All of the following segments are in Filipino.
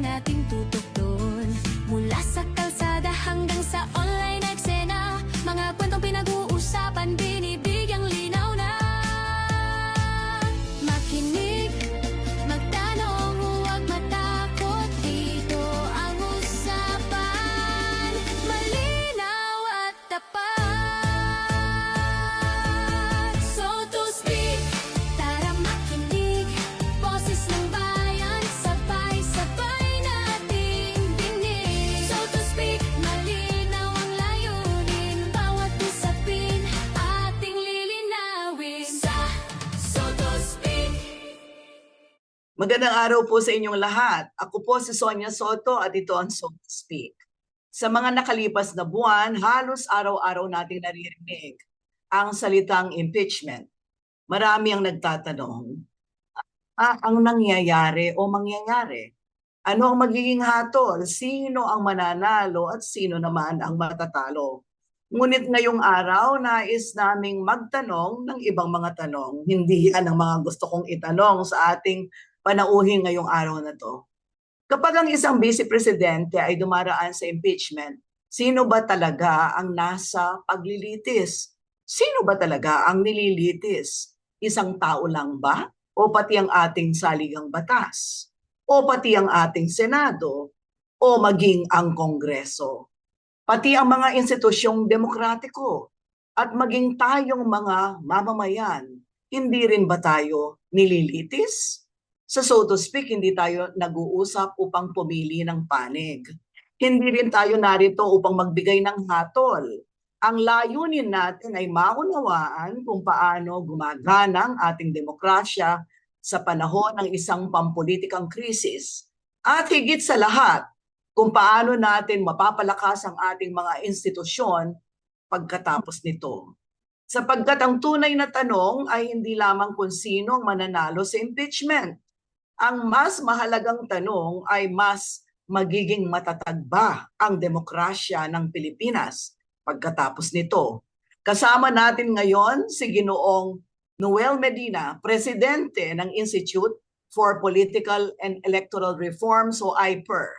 nating tutukton. Mula sa kalsada hanggang sa online eksena, mga kwentong pinag-uusapan, binibigyang linaw na. Makinig, magtanong, huwag matakot, dito ang usapan, malinaw at tapat. So to speak, tara makinig, boses ng bayan, sabay-sabay nating dinig. So to speak, malinaw ang layunin, bawat usapin ating lilinawin. So to speak. Magandang araw po sa inyong lahat. Ako po si Sonia Soto at ito ang So to Speak. Sa mga nakalipas na buwan, halos araw-araw nating naririnig ang salitang impeachment. Marami ang nagtatanong, ang nangyayari o mangyayari? Ano ang magiging hatol? Sino ang mananalo at sino naman ang matatalo? Ngunit ngayong araw, nais naming magtanong ng ibang mga tanong. Hindi yan ang mga gusto kong itanong sa ating panauhin ngayong araw na to. Kapag ang isang vice-presidente ay dumaraan sa impeachment, sino ba talaga ang nasa paglilitis? Sino ba talaga ang nililitis? Isang tao lang ba? O pati ang ating saligang batas? O pati ang ating Senado? O maging ang Kongreso? Pati ang mga institusyong demokratiko? At maging tayong mga mamamayan, hindi rin ba tayo nililitis? Sa So to Speak, hindi tayo nag-uusap upang pumili ng panig. Hindi rin tayo narito upang magbigay ng hatol. Ang layunin natin ay maunawaan kung paano gumagana ang ating demokrasya sa panahon ng isang pampulitikang krisis. At higit sa lahat, kung paano natin mapapalakas ang ating mga institusyon pagkatapos nito. Sapagkat ang tunay na tanong ay hindi lamang kung sino ang mananalo sa impeachment. Ang mas mahalagang tanong ay mas magiging matatag ba ang demokrasya ng Pilipinas pagkatapos nito. Kasama natin ngayon si Ginoong Noel Medina, Presidente ng Institute for Political and Electoral Reforms o IPER.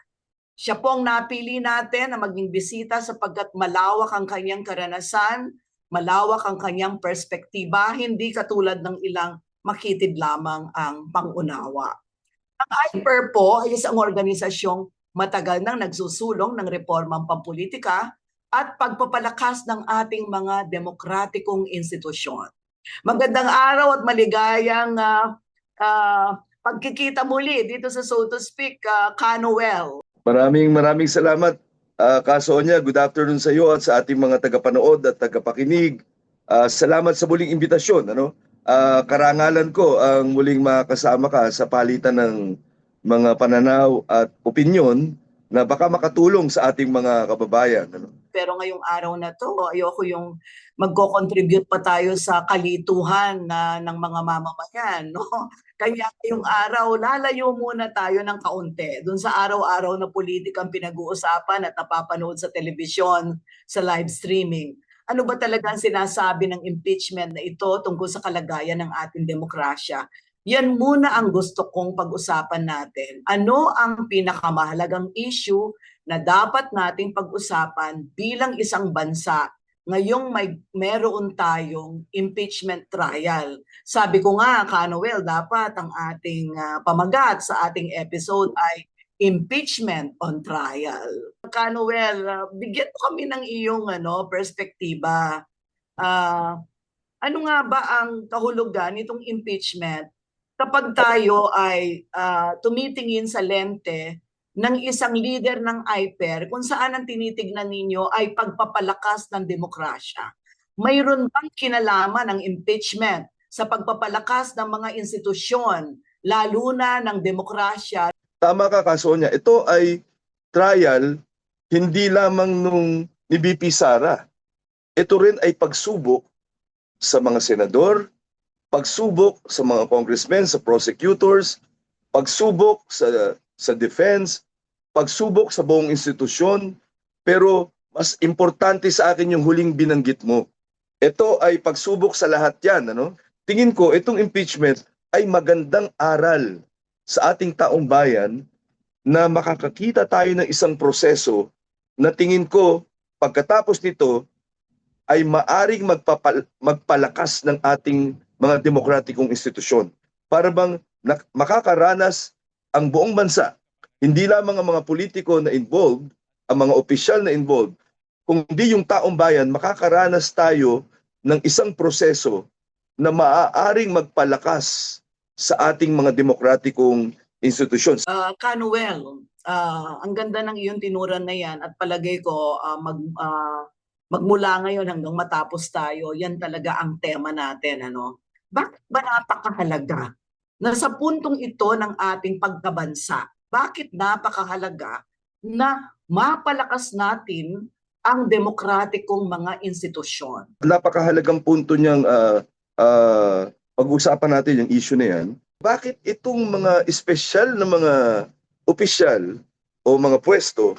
Siya pong napili natin na maging bisita sapagkat malawak ang kanyang karanasan, malawak ang kanyang perspektiba, hindi katulad ng ilang makitid lamang ang pangunawa. Ang IPER po ay isang organisasyong matagal nang nagsusulong ng reformang pampulitika at pagpapalakas ng ating mga demokratikong institusyon. Magandang araw at maligayang pagkikita muli dito sa So to Speak, Ka Noel. Maraming salamat, Ka Sonia. Good afternoon sa iyo at sa ating mga tagapanood at tagapakinig. Salamat sa muling imbitasyon. Karangalan ko ang muling makasama ka sa palitan ng mga pananaw at opinyon na baka makatulong sa ating mga kababayan. Pero ngayong araw na to, ayoko yung magko-contribute pa tayo sa kalituhan ng mga mamamayan. No? Kaya ngayong araw, lalayo muna tayo ng kaunti dun sa araw-araw na politikang pinag-uusapan at napapanood sa telebisyon, sa live streaming. Ano ba talaga ang sinasabi ng impeachment na ito tungkol sa kalagayan ng ating demokrasya? Yan muna ang gusto kong pag-usapan natin. Ano ang pinakamahalagang issue na dapat nating pag-usapan bilang isang bansa ngayong meron tayong impeachment trial? Sabi ko nga, Ka Noel, dapat ang ating pamagat sa ating episode ay impeachment on trial. Ka Noel, bigyan mo kami ng iyong perspektiba. Ano nga ba ang kahulugan nitong impeachment kapag tayo ay tumitingin sa lente ng isang leader ng IPER kung saan ang tinitignan ninyo ay pagpapalakas ng demokrasya? Mayroon bang kinalaman ng impeachment sa pagpapalakas ng mga institusyon, lalo na ng demokrasya? Tama ka, Ka Sonia. Ito ay trial hindi lamang nung ni BP Sara. Ito rin ay pagsubok sa mga senador, pagsubok sa mga congressmen, sa prosecutors, pagsubok sa defense, pagsubok sa buong institusyon, pero mas importante sa akin yung huling binanggit mo. Ito ay pagsubok sa lahat yan. Tingin ko, itong impeachment ay magandang aral sa ating taong bayan na makakakita tayo ng isang proseso na tingin ko pagkatapos nito ay maaring magpalakas ng ating mga demokratikong institusyon. Para bang makakaranas ang buong bansa, hindi lamang ang mga politiko na involved, ang mga opisyal na involved, kundi yung taong bayan, makakaranas tayo ng isang proseso na maaaring magpalakas sa ating mga demokratikong institusyon. Canuel, ang ganda ng iyong tinuran na yan at palagay ko magmula ngayon hanggang matapos tayo, yan talaga ang tema natin. Ano? Bakit ba napakahalaga na sa puntong ito ng ating pagkabansa, bakit napakahalaga na mapalakas natin ang demokratikong mga institusyon? Napakahalagang punto niyang pag-usapan natin yung issue na yan. Bakit itong mga espesyal na mga opisyal o mga pwesto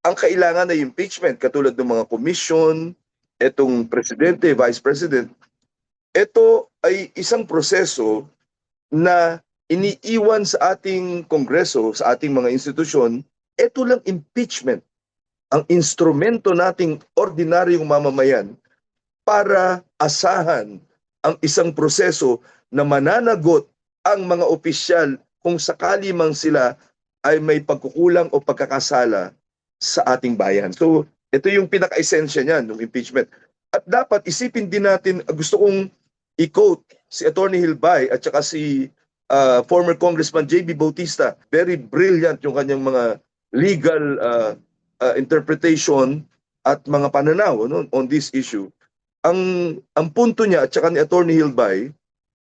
ang kailangan na impeachment katulad ng mga commission, itong presidente, vice president, ito ay isang proseso na iniiwan sa ating kongreso, sa ating mga institusyon, ito lang impeachment, ang instrumento nating ordinaryong mamamayan para asahan ang isang proseso na mananagot ang mga opisyal kung sakali mang sila ay may pagkukulang o pagkakasala sa ating bayan. So, ito yung pinaka-esensya niyan, ng impeachment. At dapat isipin din natin, gusto kong i-quote si Attorney Hilbay at saka si former Congressman J.B. Bautista. Very brilliant yung kanyang mga legal interpretation at mga pananaw on this issue. Ang punto niya at saka ni Attorney Hilbay,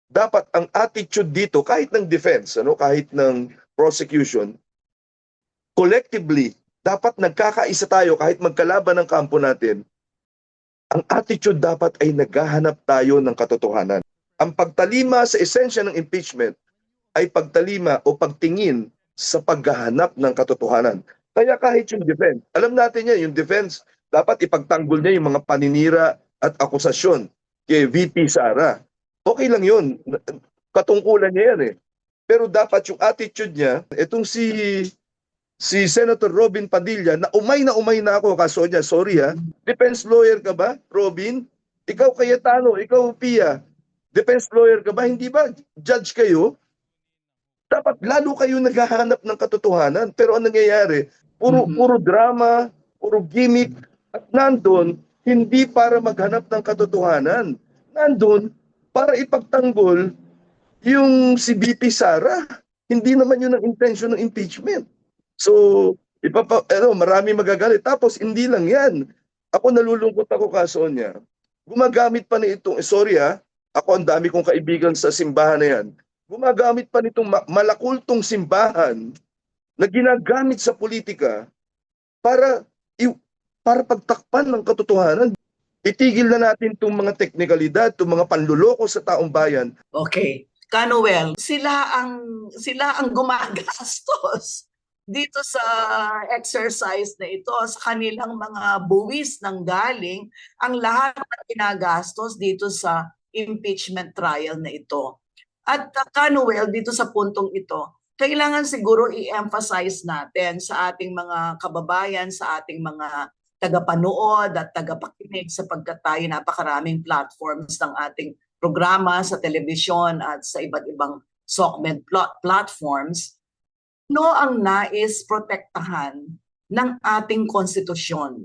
dapat ang attitude dito kahit ng defense, kahit ng prosecution, collectively dapat nagkakaisa tayo kahit magkalaban ng kampo natin. Ang attitude dapat ay naghahanap tayo ng katotohanan. Ang pagtalima sa esensya ng impeachment ay pagtalima o pagtingin sa paghahanap ng katotohanan. Kaya kahit yung defense, alam natin yan, yung defense, dapat ipagtanggol niya yung mga paninira at akusasyon kay VP Sara. Okay lang yun. Katungkulan niya yan eh. Pero dapat yung attitude niya, itong si Senator Robin Padilla, na umay na ako, kaso niya, sorry ha, defense lawyer ka ba, Robin? Ikaw Cayetano, ikaw Pia, defense lawyer ka ba? Hindi ba judge kayo? Dapat lalo kayo naghahanap ng katotohanan. Pero ang nangyayari, puro drama, puro gimmick, at nandun, hindi para maghanap ng katotohanan. Nandun, para ipagtanggol yung si VP Sara. Hindi naman yun ang intention ng impeachment. So, marami magagalit. Tapos, hindi lang yan. Ako nalulungkot ako kaso niya. Gumagamit pa na itong, sorry ha, ako ang dami kong kaibigan sa simbahan na yan. Gumagamit pa nitong malakultong simbahan na ginagamit sa politika para pagtakpan ng katotohanan. Itigil na natin itong mga teknikalidad, itong mga panluloko sa taong bayan. Okay. Canuel, sila ang gumagastos dito sa exercise na ito, sa kanilang mga buwis ng galing, ang lahat ng ginagastos dito sa impeachment trial na ito. At Canuel, dito sa puntong ito, kailangan siguro i-emphasize natin sa ating mga kababayan, sa ating mga tagapanood at tagapakinig sapagkat tayo napakaraming platforms ng ating programa sa telebisyon at sa iba't ibang SOCMED platforms. No ang nais protektahan ng ating konstitusyon.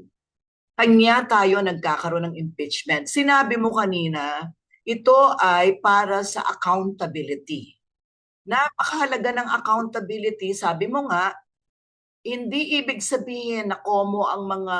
Kanya tayo nagkakaroon ng impeachment. Sinabi mo kanina, ito ay para sa accountability. Napakahalaga ng accountability. Sabi mo nga, hindi ibig sabihin na komo ang mga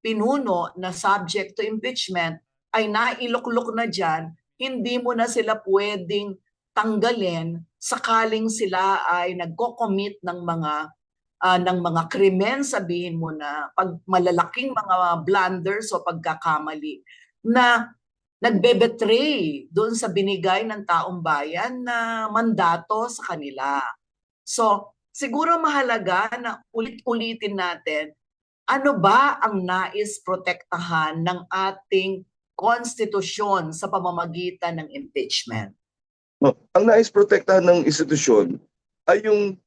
pinuno na subject to impeachment ay nailuklok na dyan, hindi mo na sila pwedeng tanggalin sakaling sila ay nagko-commit ng mga krimen, sabihin mo na malalaking mga blunders o pagkakamali na nagbe-betray doon sa binigay ng taong bayan na mandato sa kanila. So, siguro mahalaga na ulit-ulitin natin, ano ba ang nais protektahan ng ating konstitusyon sa pamamagitan ng impeachment? Ang nais protektahan ng institusyon ay yung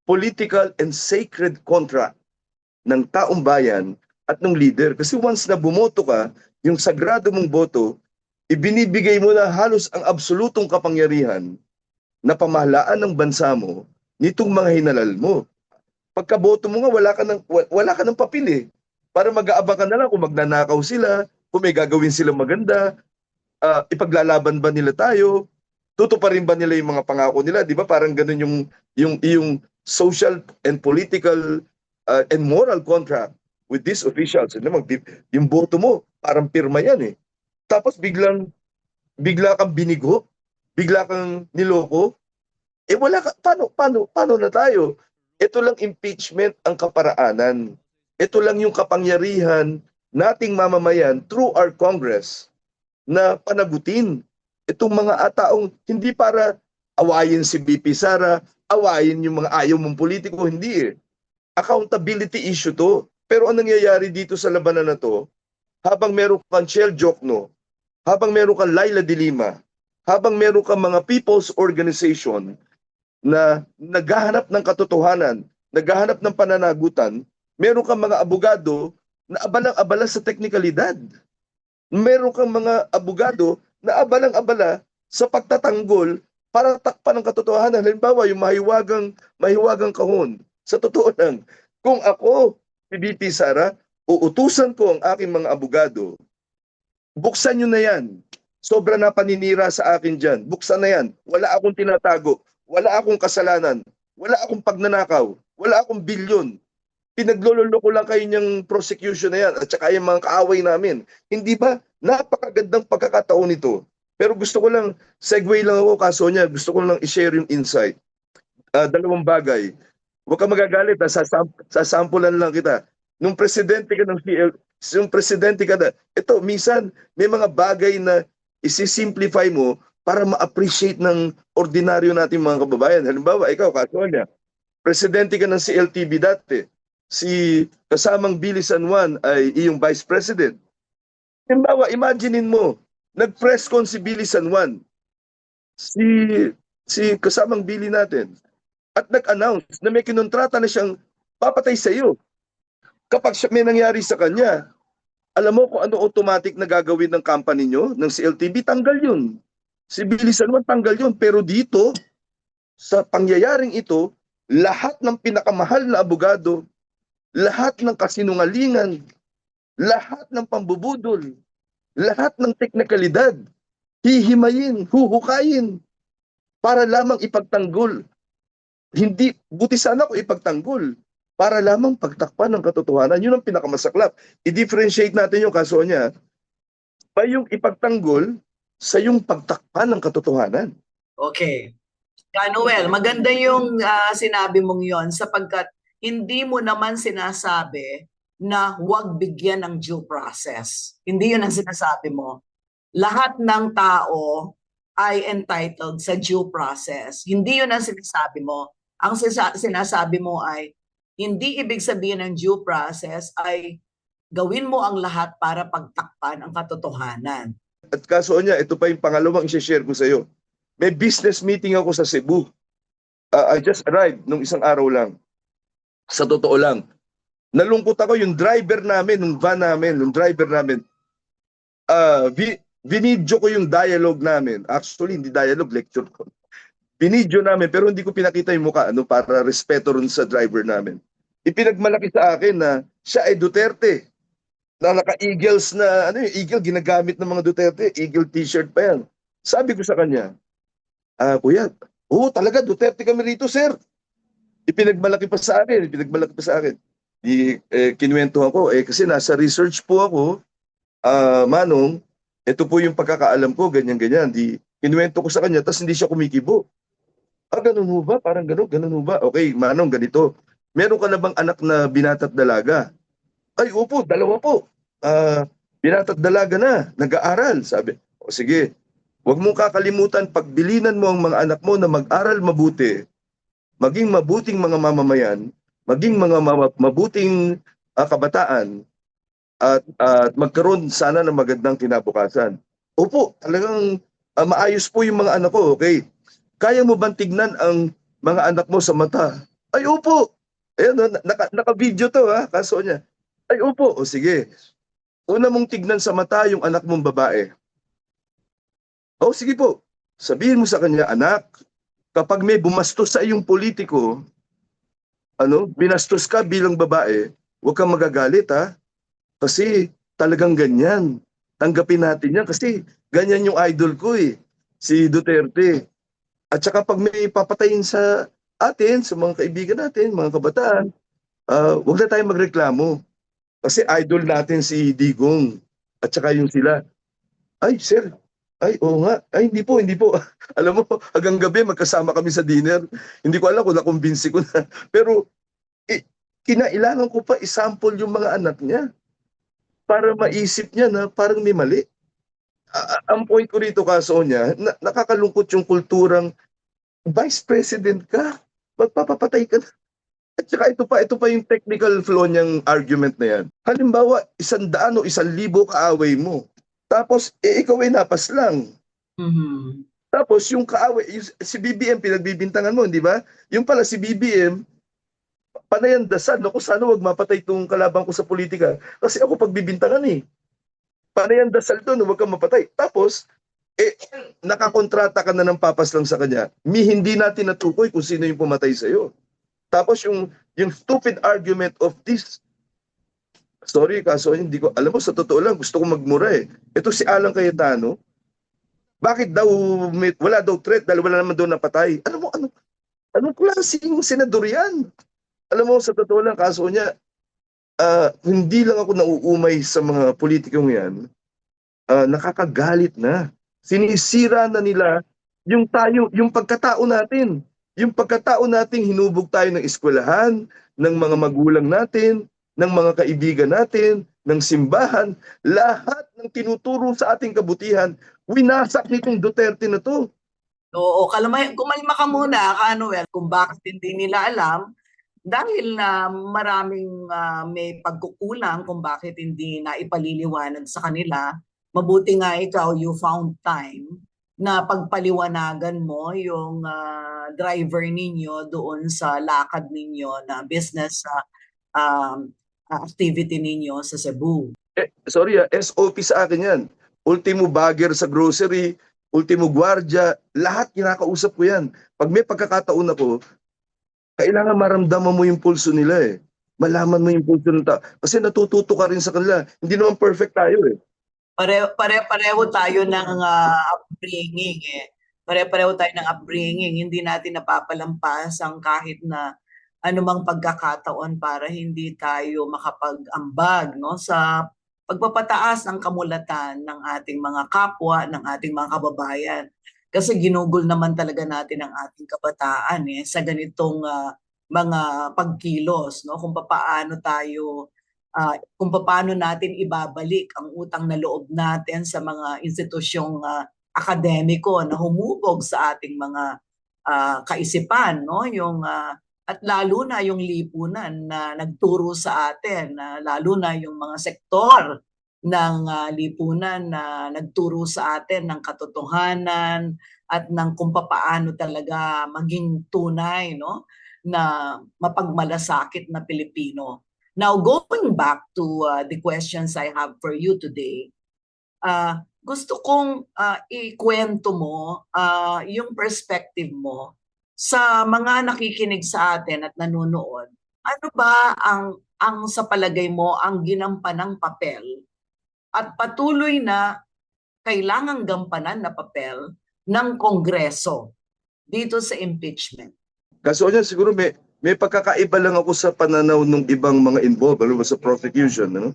political and sacred contract ng taong bayan at ng leader. Kasi once na bumoto ka, yung sagrado mong boto, ibinibigay mo na halos ang absolutong kapangyarihan na pamahalaan ng bansa mo nitong mga hinalal mo. Pagkaboto mo nga, wala ka ng papel eh. Para mag-aabang ka na lang kung magnanakaw sila, kung may gagawin silang maganda, ipaglalaban ba nila tayo, tutuparin ba nila yung mga pangako nila, di ba? Parang ganun yung social and political and moral contract with these officials. Yung boto mo, parang pirma yan eh. Tapos bigla kang binigo, bigla kang niloko, wala ka, paano na tayo? Ito lang impeachment ang kaparaanan. Ito lang yung kapangyarihan nating mamamayan through our Congress na panagutin itong mga taong hindi para awayin si BP Sara, awayin yung mga ayaw mong politiko, hindi eh. Accountability issue to. Pero ang nangyayari dito sa labanan na to, habang meron kang Shell Jokno, habang meron kang Laila de Lima, habang meron kang mga people's organization na naghahanap ng katotohanan, naghahanap ng pananagutan, meron kang mga abogado na abalang-abala sa teknikalidad. Meron kang mga abogado na abalang-abala sa pagtatanggol para takpan ng katotohanan. Halimbawa, yung mahiwagang kahon. Sa totoo lang, kung ako, si BP Sara, uutusan ko ang aking mga abogado, buksan nyo na yan. Sobra na paninira sa akin dyan. Buksan na yan. Wala akong tinatago. Wala akong kasalanan. Wala akong pagnanakaw. Wala akong bilyon. Pinaglololo ko lang kayo niyang prosecution na yan at saka yung mga kaaway namin. Hindi ba? Napakagandang pagkakataon nito. Pero gusto ko lang, segue lang ako, Kasonia, gusto ko lang i-share yung insight. Dalawang bagay. Huwag ka magagalit, sasampulan lang kita. Nung presidente ka ng ito, minsan may mga bagay na isi-simplify mo para ma-appreciate ng ordinaryo nating mga kababayan. Halimbawa, ikaw, Kasonia, presidente ka ng CLTV dati. Si kasamang Billy San Juan ay iyong vice president. Halimbawa, imaginein mo, nag-press con si Billy San Juan, si kasamang Billy natin, at nag-announce na may kinontrata na siyang papatay sa iyo. Kapag may nangyari sa kanya, alam mo kung ano automatic na gagawin ng company nyo, ng CLTV, tanggal yun. Si Billy San Juan, tanggal yun. Pero dito, sa pangyayaring ito, lahat ng pinakamahal na abogado, lahat ng kasinungalingan, lahat ng pambubudol, lahat ng teknikalidad, hihimayin, huhukayin, para lamang ipagtanggol. Hindi, buti sana ko ipagtanggol, para lamang pagtakpan ng katotohanan. Yun ang pinakamasaklap. I-differentiate natin yung kaso niya, ba yung ipagtanggol sa yung pagtakpan ng katotohanan. Okay. Noel, maganda yung sinabi mong yon sapagkat hindi mo naman sinasabi na huwag bigyan ng due process. Hindi yun ang sinasabi mo. Lahat ng tao ay entitled sa due process. Hindi yun ang sinasabi mo. Ang sinasabi mo ay hindi ibig sabihin ng due process ay gawin mo ang lahat para pagtakpan ang katotohanan. At kaso niya, ito pa yung pangalawang i-share ko sa iyo. May business meeting ako sa Cebu. I just arrived nung isang araw lang. Sa totoo lang. Nalungkot ako yung driver namin, yung van namin, yung driver namin. Binidyo ko yung dialogue namin. Actually, hindi dialogue, lecture ko. Binidyo namin, pero hindi ko pinakita yung mukha para respeto rin sa driver namin. Ipinagmalaki sa akin na siya ay Duterte. Na naka-eagles na, yung eagle ginagamit ng mga Duterte, eagle t-shirt pa yan. Sabi ko sa kanya, Kuya, talaga Duterte kami rito, sir. Ipinagmalaki pa sa akin. Kinuwentuhan ko, kasi nasa research po ako, Manong, ito po yung pagkakaalam ko, ganyan-ganyan. Kinuwento ko sa kanya, tapos hindi siya kumikibo. Ganun ho ba? Parang ganun ho ba? Okay, Manong, ganito. Meron ka na bang anak na binata't dalaga? Ay, opo, dalawa po. Binata't dalaga na, nag-aaral. Sabi, sige, huwag mong kakalimutan, pagbilinan mo ang mga anak mo na mag-aral mabuti, maging mabuting mga mamamayan, maging mga mabuting kabataan, at magkaroon sana ng magandang kinabukasan. Opo, talagang maayos po yung mga anak ko, okay? Kaya mo bang tignan ang mga anak mo sa mata Ay, opo. Ayan, no, naka-video to ha, kaso niya. Ay, opo. O sige. Una mong tignan sa mata yung anak mong babae. O sige po. Sabihin mo sa kanya, anak, kapag may bumastos sa iyong politiko, binastos ka bilang babae, huwag kang magagalit ha. Kasi talagang ganyan. Tanggapin natin yan kasi ganyan yung idol ko si Duterte. At saka pag may papatayin sa atin, sa mga kaibigan natin, mga kabataan, huwag na tayong magreklamo. Kasi idol natin si Digong. At saka yung sila. Ay, sir. Ay, oo nga. Ay, hindi po, hindi po. Alam mo, hanggang gabi magkasama kami sa dinner. Hindi ko alam kung nakumbinsi ko na. Pero, kinailangan ko pa isample yung mga anak niya para maisip niya na parang may mali. Ang point ko rito, kaso niya, nakakalungkot yung kulturang vice president ka, magpapapatay ka na. At saka ito pa yung technical flaw niyang argument na yan. Halimbawa, 100 o 1,000 kaaway mo. Tapos, ikaw ay napas lang. Mhm. Tapos, yung kaaway, si BBM, pinagbibintangan mo, di ba? Yung pala si BBM, panayan dasal, naku, sana wag mapatay itong kalaban ko sa politika. Kasi ako pagbibintangan Panayan dasal doon, wag kang mapatay. Tapos, nakakontrata ka na ng papas lang sa kanya. Hindi natin natukoy kung sino yung pumatay sa'yo. Tapos yung stupid argument of this, sorry, kaso hindi ko, alam mo, sa totoo lang, gusto ko magmura Ito si Alan Cayetano, bakit daw, wala daw threat dahil wala naman daw napatay? Anong klaseng senador yan? Alam mo, sa totoo lang, kaso niya, hindi lang ako nauumay sa mga politikong yan, nakakagalit na. Sinisira na nila yung pagkatao natin. Yung pagkatao nating hinubog tayo ng eskwelahan, ng mga magulang natin, ng mga kaibigan natin, ng simbahan, lahat ng tinuturo sa ating kabutihan, winasak nitong Duterte na to. Oo, kumalma ka muna, Noel, kung bakit hindi nila alam. Dahil na maraming may pagkukulang kung bakit hindi na ipaliliwanag sa kanila, mabuti nga ikaw, you found time na pagpaliwanagan mo yung driver ninyo doon sa lakad ninyo na business activity ninyo sa Cebu. Sorry, SOP sa akin yan. Ultimo bagger sa grocery, ultimo gwardiya, lahat kinakausap ko yan. Pag may pagkakataon ako, kailangan maramdaman mo yung pulso nila Malaman mo yung pulso ng tao. Kasi natututo ka rin sa kanila. Hindi naman perfect tayo Pareho tayo ng upbringing Pare-pareho tayo ng upbringing. Hindi natin napapalampas ang kahit na anumang pagkakataon para hindi tayo makapag-ambag sa pagpapataas ng kamulatan ng ating mga kapwa, ng ating mga kababayan. Kasi ginugol naman talaga natin ang ating kabataan sa ganitong mga pagkilos, kung paano natin ibabalik ang utang na loob natin sa mga institusyong akademiko na humubog sa ating mga kaisipan, at lalo na yung lipunan na nagturo sa atin, lalo na yung mga sektor ng lipunan na nagturo sa atin ng katotohanan at ng kung paano talaga maging tunay na mapagmalasakit na Pilipino. Now, going back to the questions I have for you today, gusto kong ikwento mo yung perspective mo sa mga nakikinig sa atin at nanonood. Ano ba ang sa palagay mo ang ginampanang papel at patuloy na kailangang gampanan na papel ng Kongreso dito sa impeachment? Kaso niya, siguro may pagkakaiba lang ako sa pananaw ng ibang mga involved sa prosecution.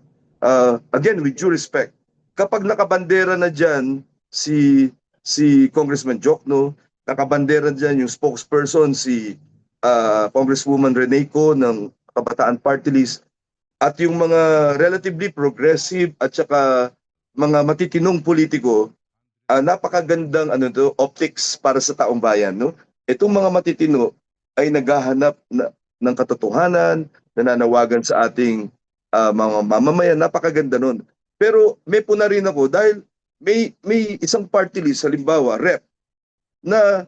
Again, with due respect, kapag nakabandera na dyan si Congressman Jokno, nakabandera dyan yung spokesperson si Congresswoman Rene Co ng Kabataan Party List, at yung mga relatively progressive at saka mga matitinong politiko, napakagandang optics para sa taong bayan. Itong mga matitino ay naghahanap ng katotohanan, nananawagan sa ating mga mamamayan. Napakaganda nun. Pero may puna rin ako dahil may isang party list, halimbawa, rep, na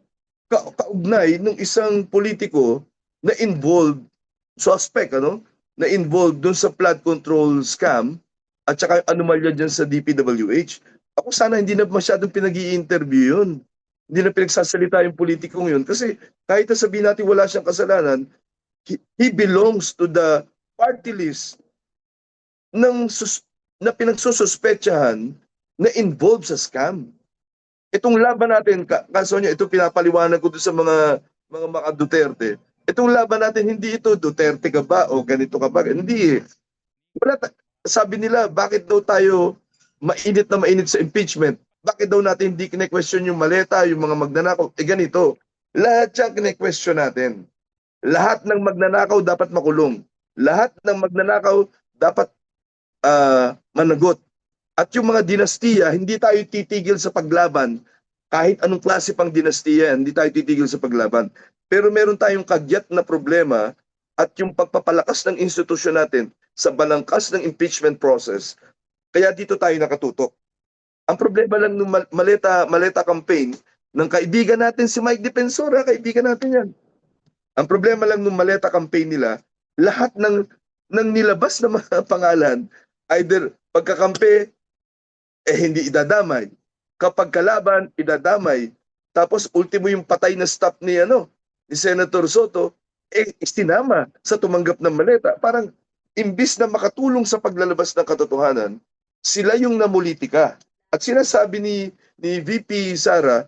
kaugnay ng isang politiko na involved, suspect, na involved dun sa flood control scam at saka yung anomalya dyan sa DPWH. Ako sana hindi na masyadong pinag-i-interview yun. Hindi na pinagsasalita yung politikong yun. Kasi kahit na sabihin natin wala siyang kasalanan, he belongs to the party list na pinagsususpetsahan na involved sa scam. Itong laban natin, kaso niya, ito pinapaliwanag ko doon sa mga Duterte. Itong laban natin, hindi ito Duterte ka ba o ganito ka ba? Hindi eh. Sabi nila, bakit daw tayo mainit sa impeachment? Bakit daw natin hindi kine-question yung maleta, yung mga magnanakaw? Ganito, lahat yan kine-question natin. Lahat ng magnanakaw dapat makulong. Lahat ng magnanakaw dapat managot. At yung mga dinastiya, hindi tayo titigil sa paglaban. Kahit anong klase pang dinastiya, hindi tayo titigil sa paglaban. Pero meron tayong kagyat na problema at yung pagpapalakas ng institusyon natin sa balangkas ng impeachment process, kaya dito tayo nakatutok. Ang problema lang ng maleta campaign ng kaibigan natin si Mike Defensora, kaibigan natin yan. Ang problema lang ng maleta campaign nila, lahat ng nilabas na mga pangalan, either pagkakampi, hindi idadamay. Kapag kalaban, idadamay. Tapos ultimo yung patay na staff ni Senator Soto, istinama sa tumanggap ng maleta. Parang imbis na makatulong sa paglalabas ng katotohanan, sila yung namulitika. At sinasabi ni VP Sara,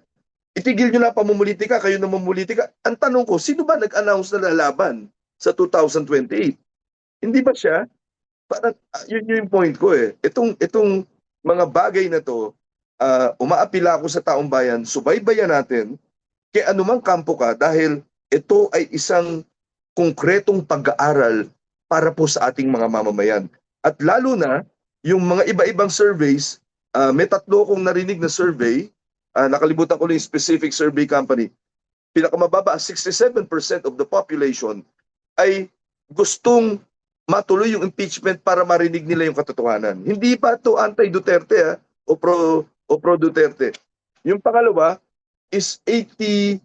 itigil nyo na pamumulitika, kayo na mamumulitika. Ang tanong ko, sino ba nag-announce na lalaban sa 2028? Hindi ba siya? Parang yun yung point ko eh. Itong mga bagay na to, umaapila ako sa taong bayan, subaybayan natin kay anumang kampo ka dahil ito ay isang konkretong pag-aaral para po sa ating mga mamamayan. At lalo na, yung mga iba-ibang surveys, may 3 akong narinig na survey, nakalimutan ko yung specific survey company, pinakamababa, 67% of the population ay gustong matuloy yung impeachment para marinig nila yung katotohanan. Hindi pa to anti-Duterte o pro-Duterte. Yung pangalawa is 80%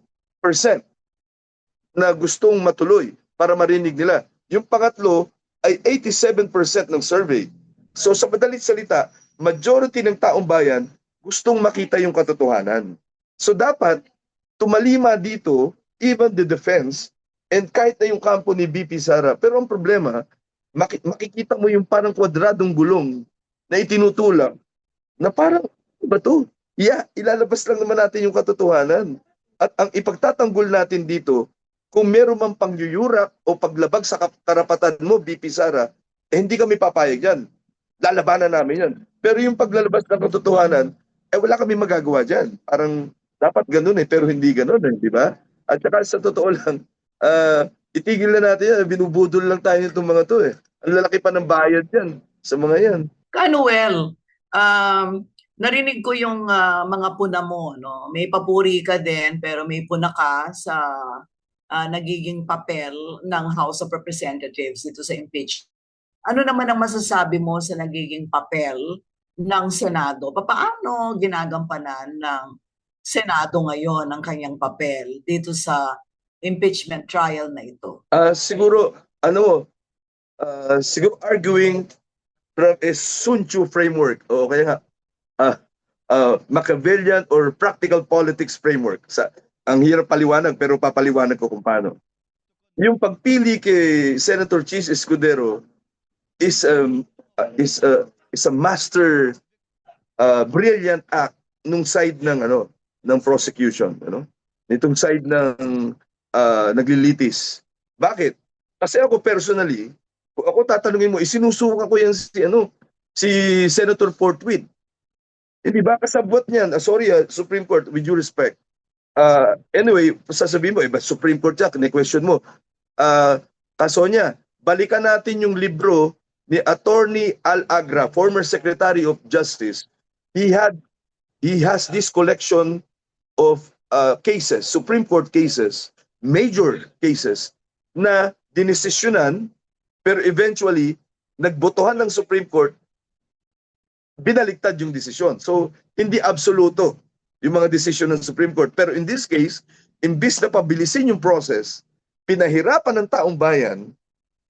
na gustong matuloy para marinig nila. Yung pangatlo ay 87% ng survey. So sa madalit salita, majority ng taong bayan gustong makita yung katotohanan. So dapat tumalima dito, even the defense, and kahit na yung kampo ni BP Sara. Pero ang problema, makikita mo yung parang kwadradong gulong na itinutulak na parang, ba to? Ilalabas lang naman natin yung katotohanan. At ang ipagtatanggol natin dito, kung meron mang pangyuyurak o paglabag sa karapatan mo, BP Sara, hindi kami papayag yan. Lalabanan namin yan. Pero yung paglalabas ng katotohanan, wala kami magagawa dyan. Parang dapat ganun pero hindi ganun di ba? At saka sa totoo lang, itigil na natin yan, binubudol lang tayo itong mga to Ang lalaki pa ng bayad yan sa mga yan. Kanuel, narinig ko yung mga puna mo, no? May papuri ka din, pero may puna ka sa nagiging papel ng House of Representatives dito sa impeachment. Ano naman ang masasabi mo sa nagiging papel ng Senado? Paano ginagampanan ng Senado ngayon ang kanyang papel dito sa impeachment trial na ito? Siguro arguing from a Sun Tzu framework o kaya Machiavellian or practical politics framework. Ang hirap paliwanag pero papaliwanag ko kung paano. Yung pagpili kay Senator Chis Escudero is a master brilliant act nung side ng prosecution, nitong side ng naglilitis. Bakit? Kasi ako personally, kung ako tatanungin mo, isinusuka ko yan si Senator Portwid. Hindi ba kasabwat niyan? Supreme Court, with due respect. Anyway, sasabihin mo, Supreme Court siya, kine-question mo. Kaso niya, balikan natin yung libro ni Attorney Al Agra, former Secretary of Justice. He has this collection of cases, Supreme Court cases, major cases, na dinesisyonan, pero eventually, nagbotohan ng Supreme Court, binaligtad yung desisyon. So, hindi absoluto yung mga desisyon ng Supreme Court. Pero in this case, imbis na pabilisin yung process, pinahirapan ng taong bayan.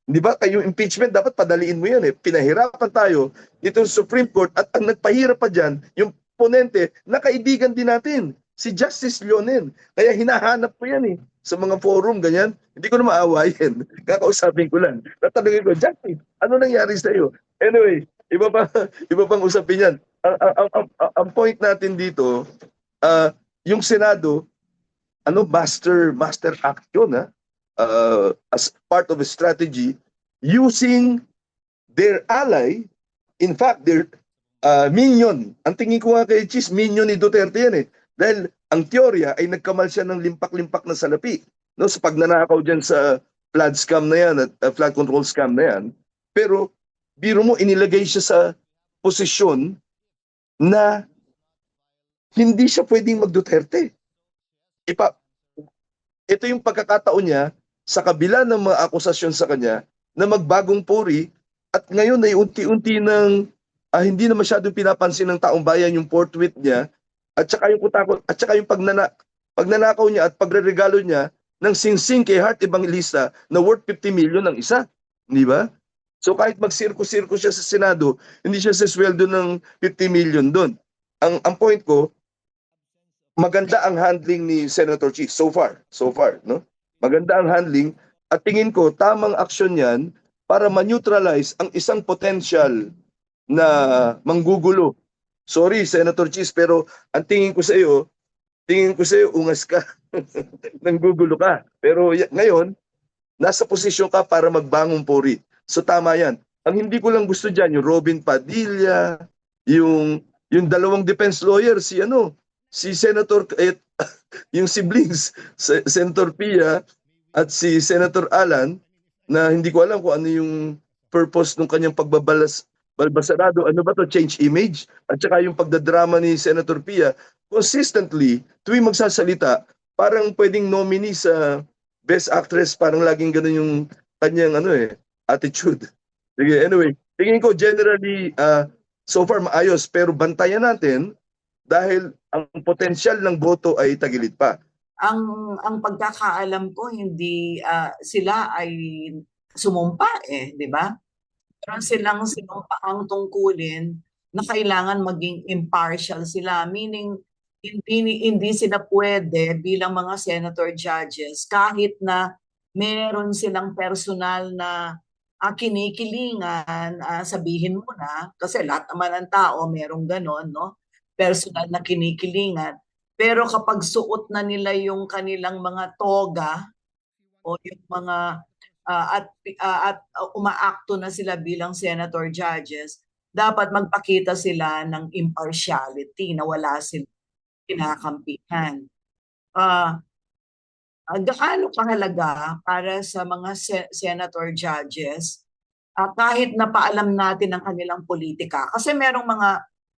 Di ba? Yung impeachment, dapat padaliin mo yan eh. Pinahirapan tayo, itong Supreme Court, at ang nagpahirap pa dyan, yung ponente, na kaibigan din natin, si Justice Leonen. Kaya hinahanap ko yan eh, sa mga forum, ganyan. Hindi ko na maawayin. Kakausapin ko lang. Tatanungin ko, Justice, ano nangyari sa iyo? Anyway, iba pang usapin yan. Ang point natin dito, yung Senado, master action, as part of a strategy using their ally, in fact, their minion. Ang tingin ko nga kay Chis, minion ni Duterte yan eh. Dahil ang teorya ay nagkamal siya ng limpak-limpak na salapi. No, sa pagnanakaw dyan sa flood scam na yan at flood control scam na yan. Pero, biro mo, inilagay siya sa posisyon na hindi siya pwedeng mag-Duterte. Ito yung pagkakataon niya sa kabila ng mga akusasyon sa kanya na magbagong puri at ngayon ay unti-unti ng hindi na masyadong pinapansin ng taong bayan yung forthwith niya at saka yung kutakot at saka yung pagnanakaw niya at pagreregalo niya ng singsing kay Heart Evangelista na worth 50 million ang isa, di ba? So kahit magsirko-sirko siya sa Senado, hindi siya sasweldo ng 50 million doon. Ang point ko, maganda ang handling ni Senator Chi so far, no? Maganda ang handling at tingin ko tamang aksyon 'yan para ma-neutralize ang isang potential na manggugulo. Sorry Senator Chis, pero ang tingin ko sa iyo ungas ka. Nanggugulo ka. Pero ngayon, nasa posisyon ka para magbangong puri. So tama 'yan. Ang hindi ko lang gusto diyan yung Robin Padilla, yung dalawang defense lawyer si Senator yung siblings, Senator Pia at si Senator Alan, na hindi ko alam kung ano yung purpose ng kanyang balbasarado, ano ba to, change image? At saka yung pagdadrama ni Senator Pia, consistently, tuwing magsasalita, parang pwedeng nominee sa Best Actress, parang laging ganun yung kanyang attitude. Sige, anyway, tingin ko generally, so far maayos, pero bantayan natin dahil ang potensyal ng boto ay tagilid pa. Ang pagkakaalam ko, hindi sila ay sumumpa di ba? Pero silang sinumpa ang tungkulin na kailangan maging impartial sila, meaning hindi sila pwede bilang mga senator judges kahit na meron silang personal na kinikilingan, sabihin mo na, kasi lahat naman ng tao merong ganon, no? Personal na kinikilingan. Pero kapag suot na nila yung kanilang mga toga o yung mga at umaakto na sila bilang senator judges, dapat magpakita sila ng impartiality na wala silang kinakampihan. Gaano kahalaga para sa mga senator judges kahit napaalam natin ang kanilang politika? Kasi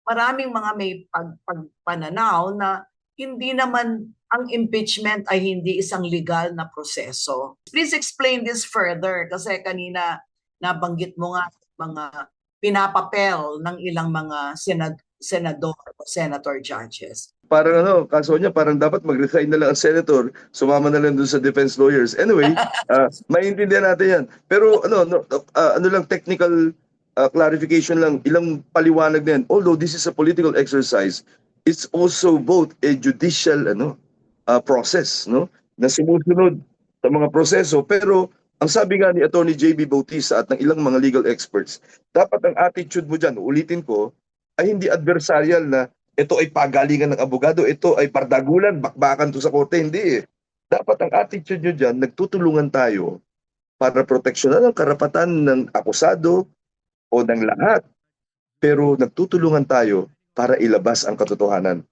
maraming mga may pagpananaw na hindi naman ang impeachment ay hindi isang legal na proseso. Please explain this further kasi kanina nabanggit mo nga mga pinapapel ng ilang mga senador o senator judges. Parang kaso niya parang dapat mag-resign na lang ang senator, sumama na lang dun sa defense lawyers. Anyway, maintindihan natin yan. Pero lang technical clarification lang, ilang paliwanag din. Although this is a political exercise, it's also both a judicial process, no? Na sumusunod sa mga proseso. Pero ang sabi nga ni Attorney J.B. Bautista at ng ilang mga legal experts, dapat ang attitude mo dyan, ulitin ko, ay hindi adversarial na ito ay pagalingan ng abogado, ito ay pardagulan, bakbakan to sa korte. Hindi Dapat ang attitude nyo dyan, nagtutulungan tayo para proteksyonan ang karapatan ng akusado o ng lahat. Pero nagtutulungan tayo para ilabas ang katotohanan.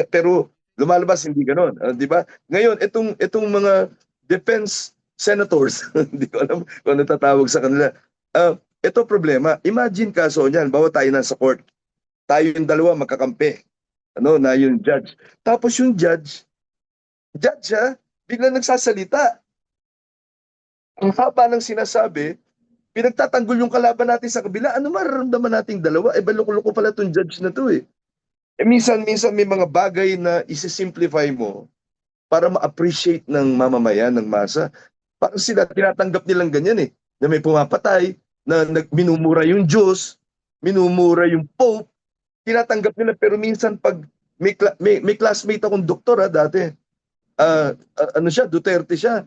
Pero lumalabas hindi ganoon, di ba? Ngayon itong mga defense senators, hindi ko alam kung ano tatawag sa kanila. Ito problema. Imagine kaso niyan, bawa tayo nasa court. Tayo yung dalawa magkakampi. Na yung judge. Tapos yung judge biglang nagsasalita. Ang haba ng sinasabi, pinagtatanggol yung kalaban natin sa kabila. Ano mararamdaman nating dalawa? Baloko-loko pala itong judge na to minsan may mga bagay na isi-simplify mo para ma-appreciate ng mamamayan, ng masa. Parang sila tinatanggap nilang ganyan eh, na may pumapatay, na minumura yung Diyos, minumura yung Pope, tinatanggap nila. Pero minsan pag may classmate akong doktor dati, ano siya, Duterte siya.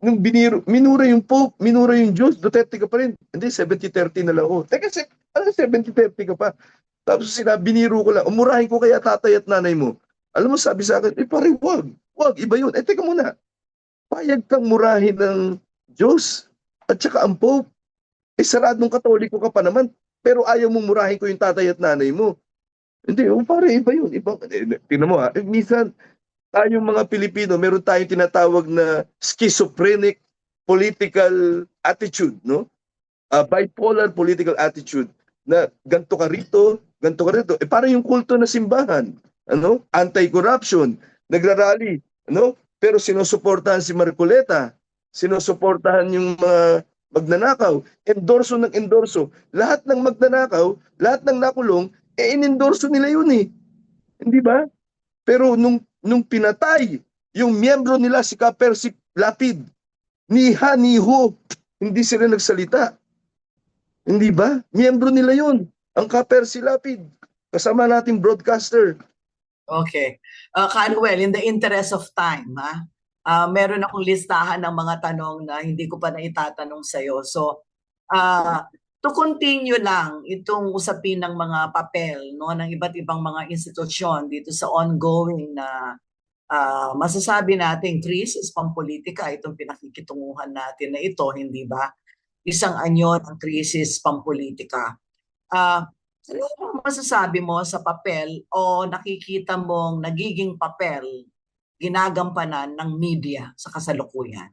Nung minura yung Pope, minura yung Diyos, Duterte ka pa rin. Hindi, 70-30 na lang ako. Teka, ano 70-30 ka pa? Tapos biniro ko lang, umurahin ko kaya tatay at nanay mo. Alam mo, sabi sa akin, pare, wag, iba yun. Teka muna, payag kang murahin ng Diyos at saka ang Pope. Saradong Katoliko ka pa naman, pero ayaw mong murahin ko yung tatay at nanay mo. Hindi, pare, iba yun. Tingnan mo minsan, tayong mga Pilipino, meron tayong tinatawag na schizophrenic political attitude, no? Bipolar political attitude na ganto ka rito. Para yung kulto na simbahan, ano? Anti-corruption, nagrarally, ano? Pero sinusuportahan si Marcoleta, sinusuportahan yung mga magnanakaw, endorso ng endorso. Lahat ng magnanakaw, lahat ng nakulong, inendorso nila yun eh. Hindi ba? Pero nung pinatay yung miyembro nila si Kapersi Lapid, ni ha ni ho, hindi sila nagsalita. Hindi ba? Miyembro nila yun, ang Kapersi Lapid. Kasama nating broadcaster. Okay. Canuel, in the interest of time, meron akong listahan ng mga tanong na hindi ko pa naitatanong sa'yo. So, to continue lang itong usapin ng mga papel, no, ng iba't ibang mga institusyon dito sa ongoing na masasabi natin krisis pampolitika, itong pinakikitunguhan natin na ito, hindi ba? Isang anyo ng krisis pampolitika. Ano ang masasabi mo sa papel o nakikita mong nagiging papel ginagampanan ng media sa kasalukuyan?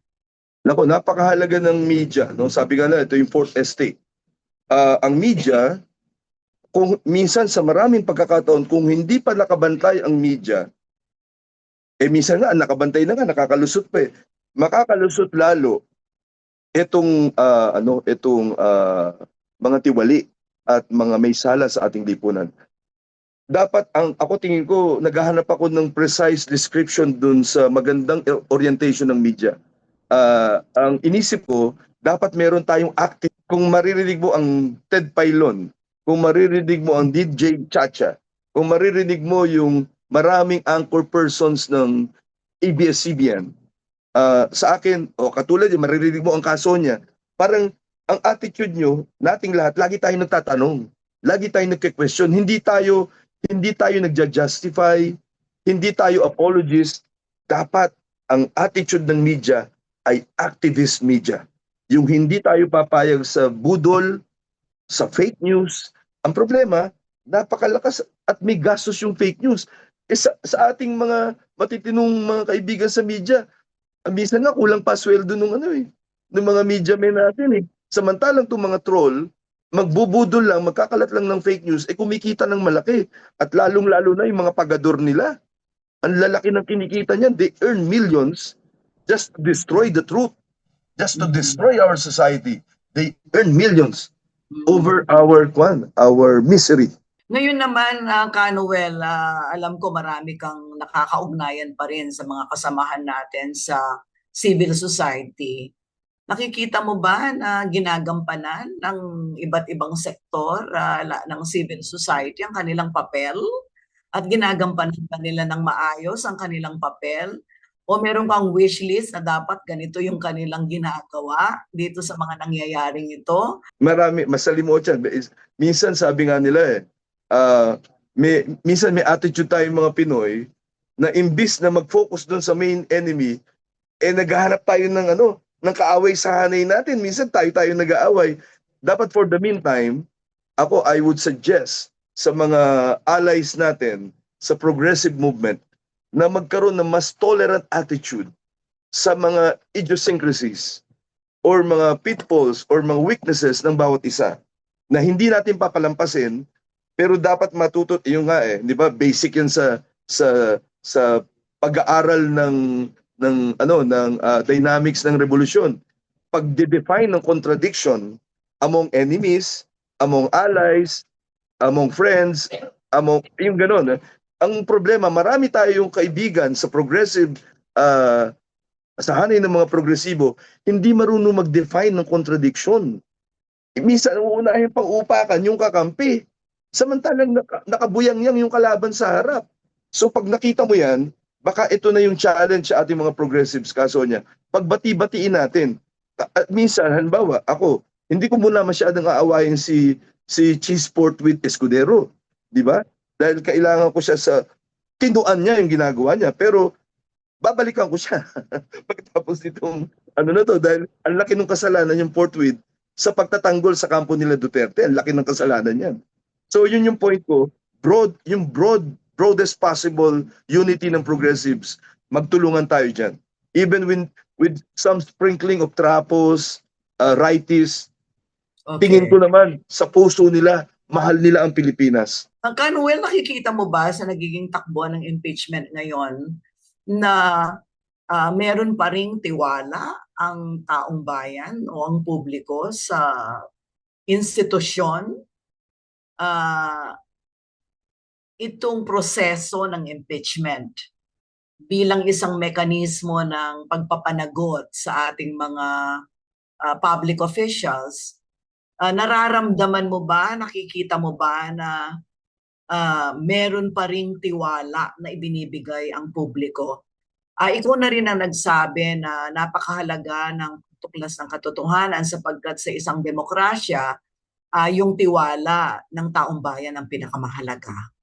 Nako, napakahalaga ng media, no? Sabi nga na, ito yung fourth estate. Ang media, kung minsan sa maraming pagkakataon, kung hindi pa nakabantay ang media, minsan nga nakabantay na nga, nakakalusot pa eh. Makakalusot lalo itong mga tiwali at mga may sala sa ating lipunan. Dapat ako tingin ko, naghahanap ako ng precise description dun sa magandang orientation ng media. Ang inisip ko, dapat meron tayong active. Kung maririnig mo ang Ted Pailon, kung maririnig mo ang DJ Chacha, kung maririnig mo yung maraming anchor persons ng ABS-CBN, sa akin, katulad yung maririnig mo ang kaso niya, parang ang attitude nyo, nating lahat, lagi tayong nagtatanong, lagi tayong nagke-question, hindi tayo nagja-justify, hindi tayo apologist. Dapat ang attitude ng media ay activist media. Yung hindi tayo papayag sa budol, sa fake news. Ang problema, napakalakas at may gastos yung fake news. Sa ating mga matitinong mga kaibigan sa media, minsan nga kulang pa sweldo ng mga media men natin eh. Samantalang itong mga troll, magbubudol lang, magkakalat lang ng fake news, kumikita ng malaki. At lalong-lalo na yung mga pagador nila. Ang lalaki ng kinikita niyan, they earn millions just to destroy the truth, just to destroy our society. They earn millions over our misery. Ngayon naman, Canuel, alam ko marami kang nakakaugnayan pa rin sa mga kasamahan natin sa civil society. Nakikita mo ba na ginagampanan ng iba't ibang sektor ng civil society ang kanilang papel? At ginagampanan ba nila ng maayos ang kanilang papel? O meron kang wish list na dapat ganito yung kanilang ginagawa dito sa mga nangyayaring ito? Marami, masalimuot yan. Minsan sabi nga nila minsan may attitude tayong mga Pinoy na imbis na mag-focus doon sa main enemy, naghahanap tayo ng kaaway sa hanay natin. Minsan tayo nag-aaway. Dapat for the meantime, I would suggest sa mga allies natin sa progressive movement na magkaroon ng mas tolerant attitude sa mga idiosyncrasies or mga pitfalls or mga weaknesses ng bawat isa na hindi natin papalampasin, pero dapat matuto yung di ba, basic yan sa pag-aaral ng dynamics ng revolusyon. Pag-define ng contradiction among enemies, among allies, among friends, yung gano'n. Ang problema, marami tayong kaibigan sa progressive sa hanay ng mga progresibo, hindi marunong mag-define ng contradiction. Minsan, uunahin pang upakan yung kakampi. Samantalang nakabuyang-yang yung kalaban sa harap. So pag nakita mo yan, baka ito na yung challenge sa ating mga progressives, kaso niya. Pagbati-batiin natin. At minsan, halimbawa, ako, hindi ko muna masyadong aawayin si Cheeseport with Escudero. Di ba? Dahil kailangan ko siya sa tinuan niya yung ginagawa niya. Pero babalikan ko siya pagkatapos nitong ano na to, dahil ang laki ng kasalanan yung Portweed sa pagtatanggol sa kampo nila Duterte. Ang laki ng kasalanan yan. So yun yung point ko, broadest possible unity ng progressives, magtulungan tayo dyan. Even with some sprinkling of trapos, righties, tingin ko naman sa puso nila, mahal nila ang Pilipinas. Canuel, nakikita mo ba sa nagiging takbo ng impeachment ngayon na meron pa ring tiwala ang taong bayan o ang publiko sa institusyon, itong proseso ng impeachment bilang isang mekanismo ng pagpapanagot sa ating mga public officials? Nararamdaman mo ba, nakikita mo ba na meron pa ring tiwala na ibinibigay ang publiko? Ikaw na rin ang nagsabi na napakahalaga ng tuklas ng katotohanan sapagkat sa isang demokrasya, yung tiwala ng taong bayan ang pinakamahalaga.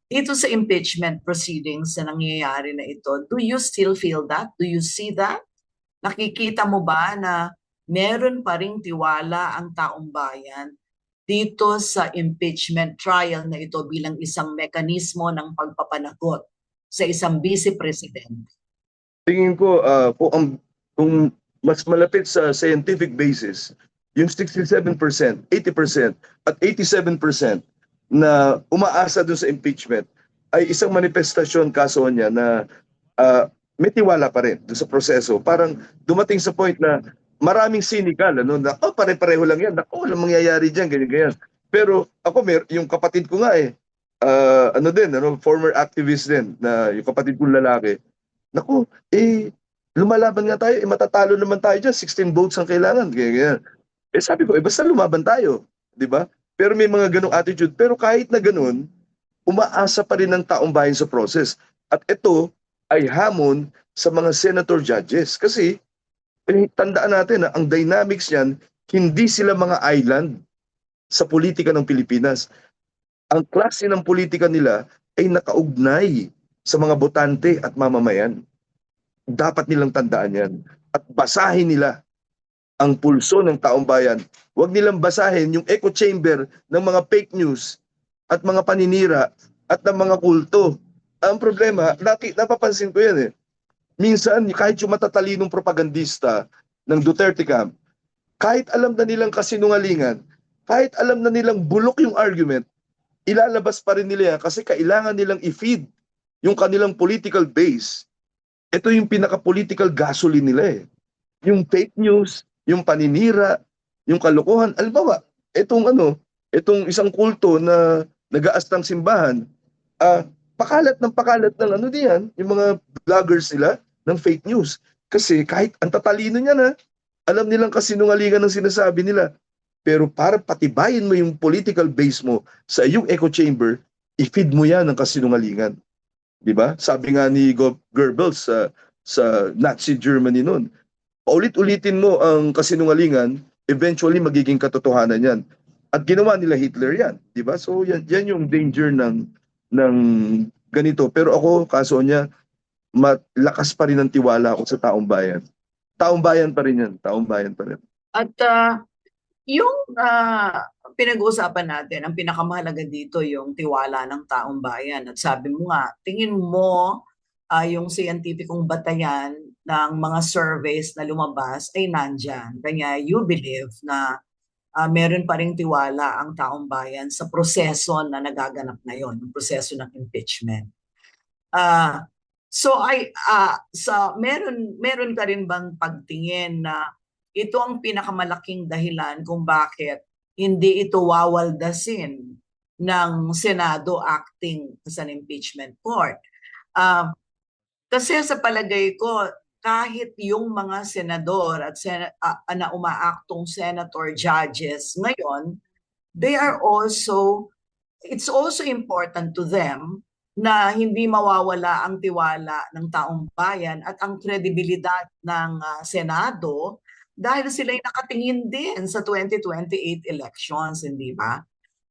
Dito sa impeachment proceedings na nangyayari na ito, do you still feel that? Do you see that? Nakikita mo ba na meron pa ring tiwala ang taong bayan dito sa impeachment trial na ito bilang isang mekanismo ng pagpapanagot sa isang vice president? Tingin ko kung mas malapit sa scientific basis, yung 67%, 80% at 87% na umaasa doon sa impeachment ay isang manifestasyon, kaso niya, na may tiwala pa rin doon sa proseso. Parang dumating sa point na maraming cynical, na pare-pareho lang yan, walang mangyayari dyan, ganyan-ganyan. Pero ako, yung kapatid ko nga former activist din, na yung kapatid kong lalaki, lumalaban nga tayo, matatalo naman tayo dyan, 16 votes ang kailangan, ganyan-ganyan. Sabi ko, basta lumaban tayo, di ba? Pero may mga ganong attitude. Pero kahit na ganon, umaasa pa rin ng taong bayan sa process. At ito ay hamon sa mga senator judges. Kasi tandaan natin na ang dynamics niyan, hindi sila mga island sa politika ng Pilipinas. Ang klase ng politika nila ay nakaugnay sa mga botante at mamamayan. Dapat nilang tandaan yan. At basahin nila ang pulso ng taong bayan. Huwag nilang basahin yung echo chamber ng mga fake news at mga paninira at ng mga kulto. Ang problema, napapansin ko yan minsan, kahit yung matatalinong propagandista ng Duterte camp, kahit alam na nilang kasinungalingan, kahit alam na nilang bulok yung argument, ilalabas pa rin nila yan kasi kailangan nilang i-feed yung kanilang political base. Ito yung pinaka-political gasoline nila Yung fake news, yung paninira, yung kalokohan. Albawa, itong isang kulto na nag-aastang simbahan, pakalat ng diyan, yung mga vloggers nila ng fake news. Kasi kahit ang tatalino niya alam nilang kasinungalingan ng sinasabi nila. Pero para patibayin mo yung political base mo sa iyong echo chamber, i-feed mo yan ng kasinungalingan. Di ba? Sabi nga ni Goebbels sa Nazi Germany noon, paulit-ulitin mo ang kasinungalingan, eventually magiging katotohanan yan. At ginawa nila Hitler yan, di ba? So yan yung danger ng ganito. Pero ako, kaso niya, malakas pa rin ang tiwala ako sa taong bayan. Taong bayan pa rin yan, taong bayan pa rin. At yung pinag-uusapan natin, ang pinakamahalaga dito yung tiwala ng taong bayan. At sabi mo nga, tingin mo yung scientificong batayan ng mga surveys na lumabas ay nandyan. Kaya you believe na meron pa ring tiwala ang taong bayan sa proseso na nagaganap ngayon, ang proseso ng impeachment. Meron ka rin bang pagtingin na ito ang pinakamalaking dahilan kung bakit hindi ito wawaldasin ng Senado acting as an impeachment court? Kasi sa palagay ko, kahit yung mga senador at na umaaktong senator judges ngayon, they are also, it's also important to them na hindi mawawala ang tiwala ng taong bayan at ang kredibilidad ng Senado dahil sila'y nakatingin din sa 2028 elections, hindi ba?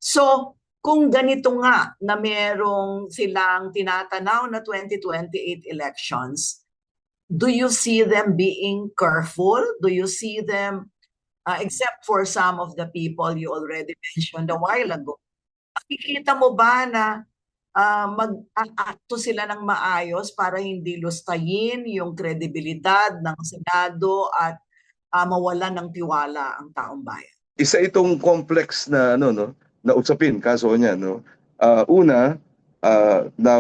So, kung ganito nga na merong silang tinatanaw na 2028 elections, do you see them being careful? Do you see them, except for some of the people you already mentioned a while ago, nakikita mo ba na mag-aakto sila ng maayos para hindi lustayin yung kredibilidad ng Senado at mawalan ng tiwala ang taong bayan? Isa itong complex na na usapin kaso niya una na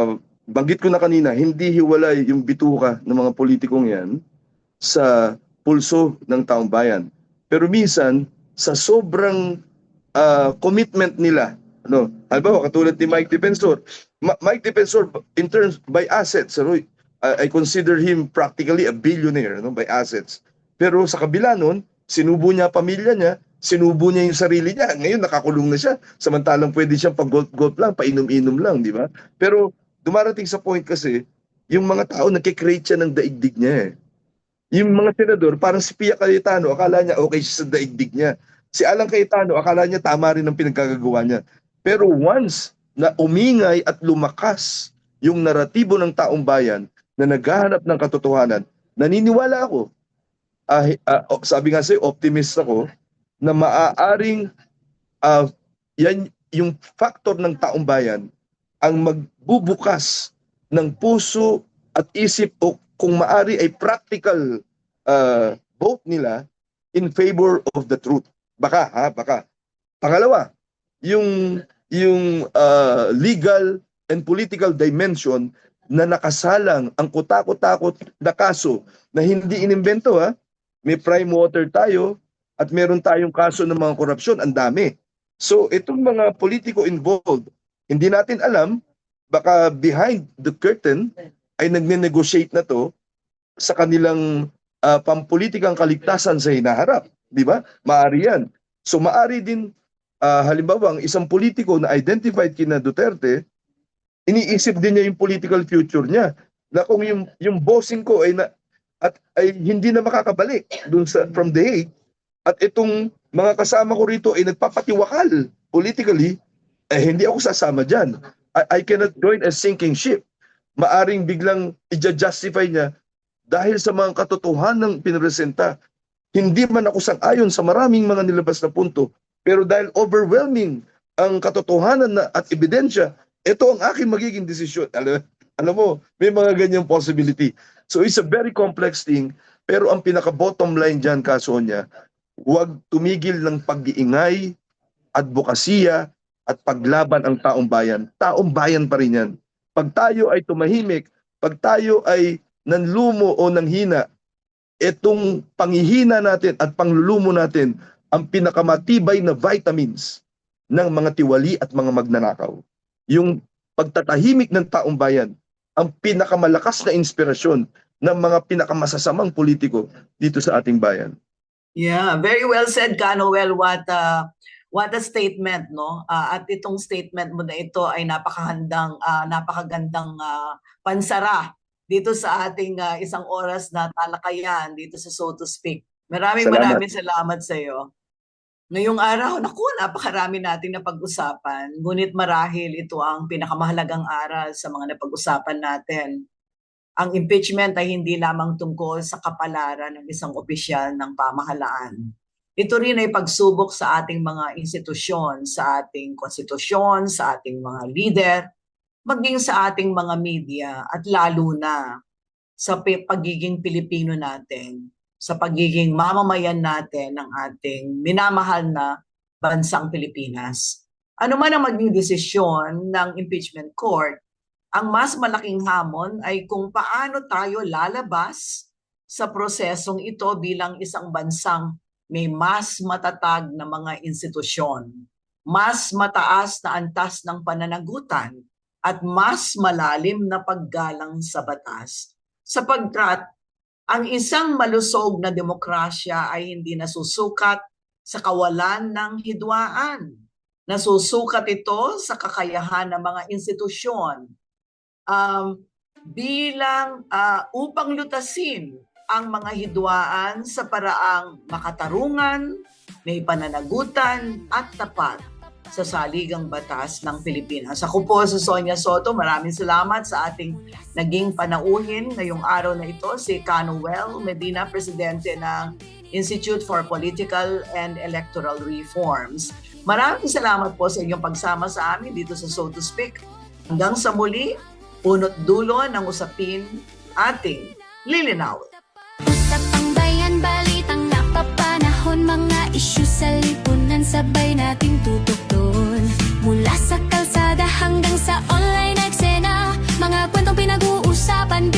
banggit ko na kanina, hindi hiwalay yung bituka ng mga politikong yan sa pulso ng taong bayan. Pero minsan sa sobrang commitment nila, halimbawa katulad ni Mike Defensor. Mike Defensor in terms by assets, I consider him practically a billionaire by assets. Pero sa kabila nun, sinubo niya pamilya niya, sinubo niya yung sarili niya. Ngayon nakakulong na siya. Samantalang pwede siyang pag-golf lang, painom-inom lang, di ba? Pero dumarating sa point kasi, yung mga tao nakikreate siya ng daigdig niya. Yung mga senador, parang si Pia Cayetano, akala niya okay siya sa daigdig niya. Si Alan Cayetano, akala niya tama rin ang pinagkagagawa niya. Pero once na umingay at lumakas yung naratibo ng taong bayan na naghahanap ng katotohanan, naniniwala ako, sabi nga sa'yo, optimist ako, na maaaring yan yung factor ng taong bayan ang magbubukas ng puso at isip o kung maari ay practical vote nila in favor of the truth. Baka. Pangalawa, yung legal and political dimension na nakasalang ang kutakot-takot na kaso na hindi inimbento. May prime water tayo at meron tayong kaso ng mga korupsyon, ang dami. So itong mga politiko involved, hindi natin alam, baka behind the curtain ay nagne-negotiate na to sa kanilang pampolitikang kaligtasan sa hinaharap. Di ba? Maari yan. So maari din, halimbawa, ang isang politiko na identified kina Duterte, iniisip din niya yung political future niya. Na kung yung bossing ko ay hindi na makakabalik dun from the Hague, at itong mga kasama ko rito ay nagpapatiwakal politically, hindi ako sasama dyan. I cannot join a sinking ship. Maaring biglang i-justify niya dahil sa mga katotohanan ng pinresenta. Hindi man ako sang-ayon sa maraming mga nilabas na punto, pero dahil overwhelming ang katotohanan at ebidensya, ito ang aking magiging desisyon. Alam mo, may mga ganyang possibility. So it's a very complex thing, pero ang pinaka-bottom line dyan, Sonia, huwag tumigil ng pag-iingay, advokasya, at paglaban ang taong bayan. Taong bayan pa rin yan. Pag tayo ay tumahimik, pag tayo ay nanlumo o nanghina, itong panghihina natin at panglulumo natin ang pinakamatibay na vitamins ng mga tiwali at mga magnanakaw. Yung pagtatahimik ng taong bayan, ang pinakamalakas na inspirasyon ng mga pinakamasasamang politiko dito sa ating bayan. Yeah, very well said, Noel. What a statement, no? At itong statement mo na ito ay napakagandang pansara dito sa ating isang oras na talakayan dito sa So to Speak. Maraming salamat sa iyo. Ngayong araw, napakarami nating napag-usapan. Ngunit marahil ito ang pinakamahalagang aral sa mga napag-usapan natin. Ang impeachment ay hindi lamang tungkol sa kapalaran ng isang opisyal ng pamahalaan. Ito rin ay pagsubok sa ating mga institusyon, sa ating konstitusyon, sa ating mga leader, maging sa ating mga media at lalo na sa pagiging Pilipino natin, sa pagiging mamamayan natin ng ating minamahal na bansang Pilipinas. Ano man ang maging desisyon ng impeachment court, ang mas malaking hamon ay kung paano tayo lalabas sa prosesong ito bilang isang bansang may mas matatag na mga institusyon, mas mataas na antas ng pananagutan, at mas malalim na paggalang sa batas. Sapagkat Ang isang malusog na demokrasya ay hindi nasusukat sa kawalan ng hidwaan. Nasusukat ito sa kakayahan ng mga institusyon upang lutasin ang mga hidwaan sa paraang makatarungan, may pananagutan at tapat sa saligang batas ng Pilipinas. Ako po si Sonia Soto. Maraming salamat sa ating naging panauhin ngayong araw na ito, si Canuel Medina, Presidente ng Institute for Political and Electoral Reforms. Maraming salamat po sa inyong pagsama sa amin dito sa So to Speak. Hanggang sa muli, punot dulo ng usapin ating lilinawin. Usapang bayan, balitang napapanahon, mga isyu sa lipunan, sabay nating tutukton. Mula sa kalsada hanggang sa online eksena, mga kwentong pinag-uusapan.